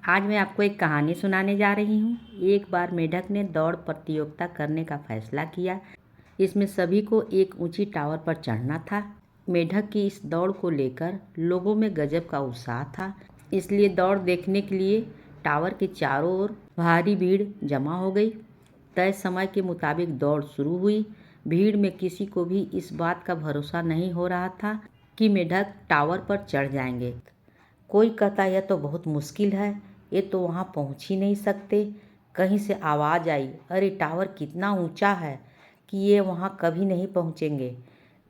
आज मैं आपको एक कहानी सुनाने जा रही हूँ। एक बार मेढक ने दौड़ प्रतियोगिता करने का फैसला किया। इसमें सभी को एक ऊंची टावर पर चढ़ना था। मेढक की इस दौड़ को लेकर लोगों में गजब का उत्साह था। इसलिए दौड़ देखने के लिए टावर के चारों ओर भारी भीड़ जमा हो गई। तय समय के मुताबिक दौड़ शुरू हुई। भीड़ में किसी को भी इस बात का भरोसा नहीं हो रहा था कि मेढक टावर पर चढ़ जाएंगे। कोई कहता यह तो बहुत मुश्किल है, ये तो वहाँ पहुँच ही नहीं सकते। कहीं से आवाज़ आई, अरे टावर कितना ऊंचा है कि ये वहाँ कभी नहीं पहुँचेंगे।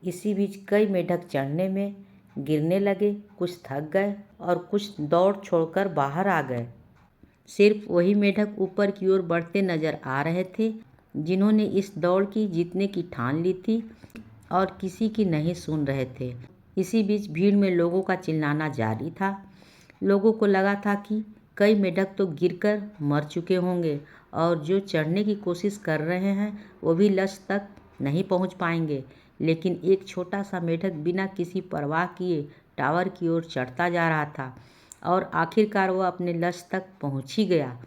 इसी बीच कई मेढक चढ़ने में गिरने लगे। कुछ थक गए और कुछ दौड़ छोड़कर बाहर आ गए। सिर्फ वही मेढक ऊपर की ओर बढ़ते नजर आ रहे थे जिन्होंने इस दौड़ की जीतने की ठान ली थी, और किसी की नहीं सुन रहे थे। इसी बीच भीड़ में लोगों का चिल्लाना जारी था। लोगों को लगा था कि कई मेढक तो गिरकर मर चुके होंगे और जो चढ़ने की कोशिश कर रहे हैं वो भी लक्ष्य तक नहीं पहुंच पाएंगे। लेकिन एक छोटा सा मेढक बिना किसी परवाह किए टावर की ओर चढ़ता जा रहा था और आखिरकार वह अपने लक्ष्य तक पहुंच ही गया।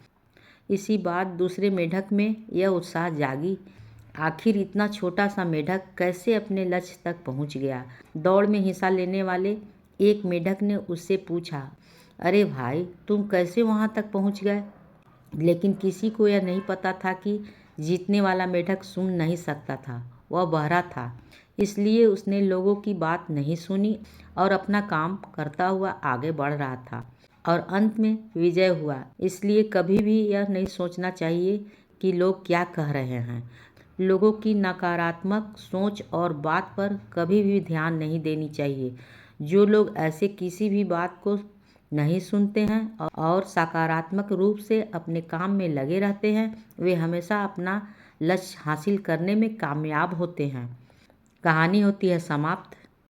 इसी बात दूसरे मेढक में यह उत्साह जागी, आखिर इतना छोटा सा मेढक कैसे अपने लक्ष्य तक पहुंच गया। दौड़ में हिस्सा लेने वाले एक मेढक ने उससे पूछा, अरे भाई, तुम कैसे वहां तक पहुंच गए? लेकिन किसी को यह नहीं पता था कि जीतने वाला मेढक सुन नहीं सकता था, वह बहरा था। इसलिए उसने लोगों की बात नहीं सुनी और अपना काम करता हुआ आगे बढ़ रहा था और अंत में विजय हुआ। इसलिए कभी भी यह नहीं सोचना चाहिए कि लोग क्या कह रहे हैं। लोगों की नकारात्मक सोच और बात पर कभी भी ध्यान नहीं देनी चाहिए। जो लोग ऐसे किसी भी बात को नहीं सुनते हैं और सकारात्मक रूप से अपने काम में लगे रहते हैं, वे हमेशा अपना लक्ष्य हासिल करने में कामयाब होते हैं। कहानी होती है समाप्त।